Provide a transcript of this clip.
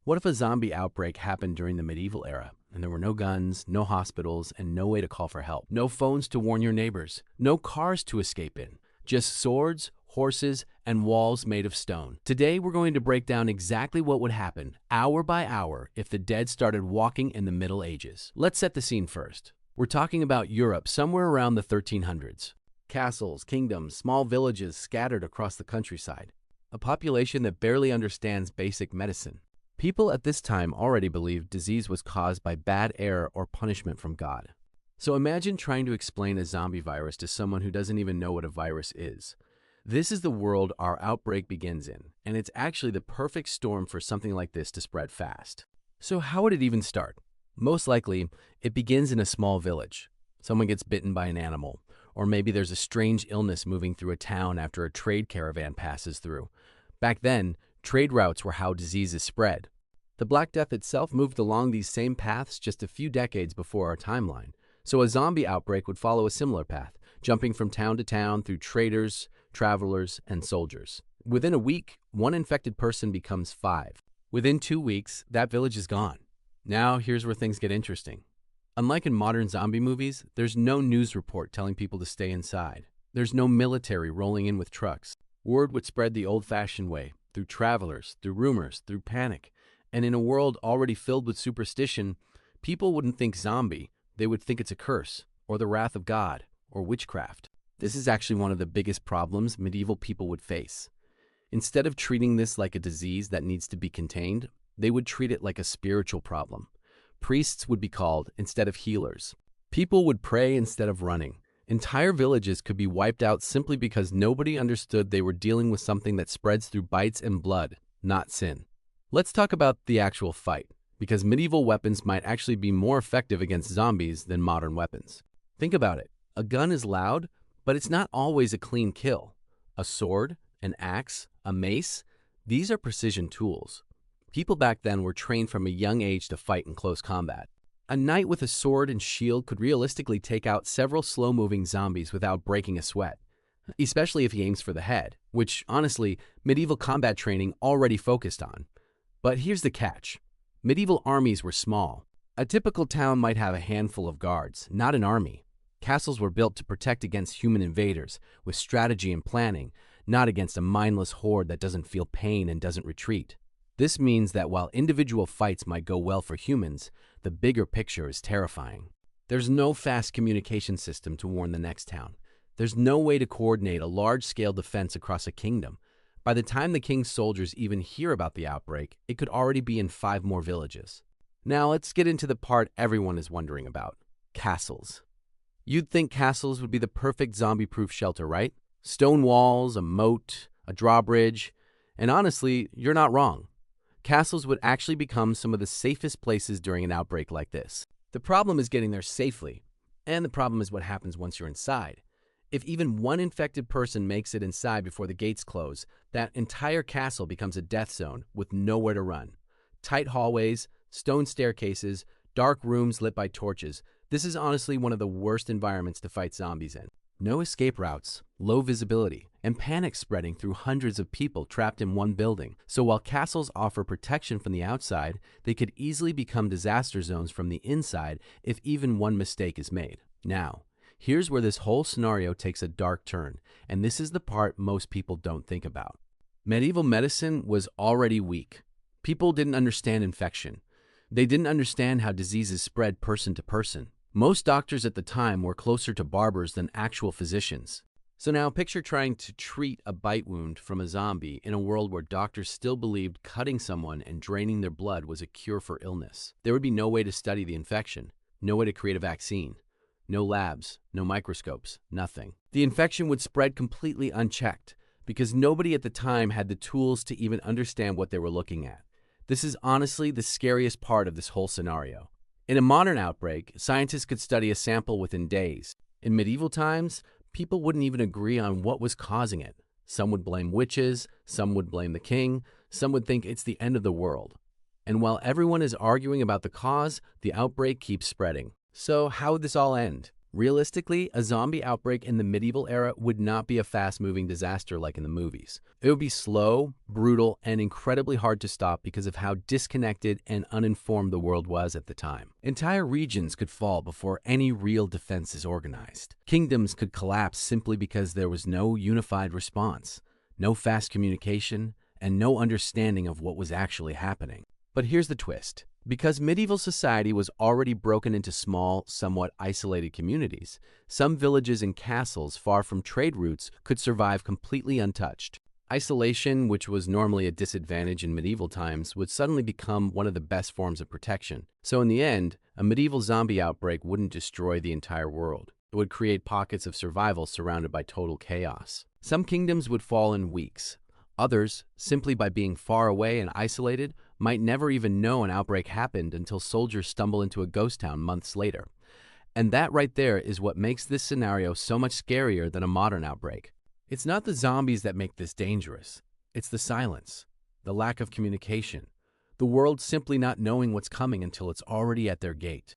What if a zombie outbreak happened during the medieval era, and there were no guns, no hospitals, and no way to call for help? No phones to warn your neighbors, no cars to escape in, just swords, horses, and walls made of stone. Today, we're going to break down exactly what would happen, hour by hour, if the dead started walking in the Middle Ages. Let's set the scene first. We're talking about Europe somewhere around the 1300s. Castles, kingdoms, small villages scattered across the countryside. A population that barely understands basic medicine. People at this time already believed disease was caused by bad air or punishment from God. So imagine trying to explain a zombie virus to someone who doesn't even know what a virus is. This is the world our outbreak begins in, and it's actually the perfect storm for something like this to spread fast. So how would it even start? Most likely, it begins in a small village. Someone gets bitten by an animal, or maybe there's a strange illness moving through a town after a trade caravan passes through. Back then, trade routes were how diseases spread. The Black Death itself moved along these same paths just a few decades before our timeline. So a zombie outbreak would follow a similar path, jumping from town to town through traders, travelers, and soldiers. Within a week, one infected person becomes 5. Within 2 weeks, that village is gone. Now, here's where things get interesting. Unlike in modern zombie movies, there's no news report telling people to stay inside. There's no military rolling in with trucks. Word would spread the old-fashioned way, through travelers, through rumors, through panic. And in a world already filled with superstition, people wouldn't think zombie, they would think it's a curse, or the wrath of God, or witchcraft. This is actually one of the biggest problems medieval people would face. Instead of treating this like a disease that needs to be contained, they would treat it like a spiritual problem. Priests would be called instead of healers. People would pray instead of running. Entire villages could be wiped out simply because nobody understood they were dealing with something that spreads through bites and blood, not sin. Let's talk about the actual fight, because medieval weapons might actually be more effective against zombies than modern weapons. Think about it. A gun is loud, but it's not always a clean kill. A sword, an axe, a mace, these are precision tools. People back then were trained from a young age to fight in close combat. A knight with a sword and shield could realistically take out several slow-moving zombies without breaking a sweat, especially if he aims for the head, which, honestly, medieval combat training already focused on. But here's the catch. Medieval armies were small. A typical town might have a handful of guards, not an army. Castles were built to protect against human invaders, with strategy and planning, not against a mindless horde that doesn't feel pain and doesn't retreat. This means that while individual fights might go well for humans, the bigger picture is terrifying. There's no fast communication system to warn the next town. There's no way to coordinate a large-scale defense across a kingdom. By the time the king's soldiers even hear about the outbreak, it could already be in 5 more villages. Now let's get into the part everyone is wondering about: castles. You'd think castles would be the perfect zombie-proof shelter, right? Stone walls, a moat, a drawbridge, and honestly, you're not wrong. Castles would actually become some of the safest places during an outbreak like this. The problem is getting there safely, and the problem is what happens once you're inside. If even one infected person makes it inside before the gates close, that entire castle becomes a death zone with nowhere to run. Tight hallways, stone staircases, dark rooms lit by torches. This is honestly one of the worst environments to fight zombies in. No escape routes, low visibility, and panic spreading through hundreds of people trapped in one building. So while castles offer protection from the outside, they could easily become disaster zones from the inside if even one mistake is made. Now, here's where this whole scenario takes a dark turn, and this is the part most people don't think about. Medieval medicine was already weak. People didn't understand infection. They didn't understand how diseases spread person to person. Most doctors at the time were closer to barbers than actual physicians. So now picture trying to treat a bite wound from a zombie in a world where doctors still believed cutting someone and draining their blood was a cure for illness. There would be no way to study the infection, no way to create a vaccine, no labs, no microscopes, nothing. The infection would spread completely unchecked because nobody at the time had the tools to even understand what they were looking at. This is honestly the scariest part of this whole scenario. In a modern outbreak, scientists could study a sample within days. In medieval times, people wouldn't even agree on what was causing it. Some would blame witches, some would blame the king, some would think it's the end of the world. And while everyone is arguing about the cause, the outbreak keeps spreading. So how would this all end? Realistically, a zombie outbreak in the medieval era would not be a fast-moving disaster like in the movies. It would be slow, brutal, and incredibly hard to stop because of how disconnected and uninformed the world was at the time. Entire regions could fall before any real defense is organized. Kingdoms could collapse simply because there was no unified response, no fast communication, and no understanding of what was actually happening. But here's the twist. Because medieval society was already broken into small, somewhat isolated communities, some villages and castles far from trade routes could survive completely untouched. Isolation, which was normally a disadvantage in medieval times, would suddenly become one of the best forms of protection. So in the end, a medieval zombie outbreak wouldn't destroy the entire world. It would create pockets of survival surrounded by total chaos. Some kingdoms would fall in weeks. Others, simply by being far away and isolated, might never even know an outbreak happened until soldiers stumble into a ghost town months later. And that right there is what makes this scenario so much scarier than a modern outbreak. It's not the zombies that make this dangerous. It's the silence, the lack of communication, the world simply not knowing what's coming until it's already at their gate.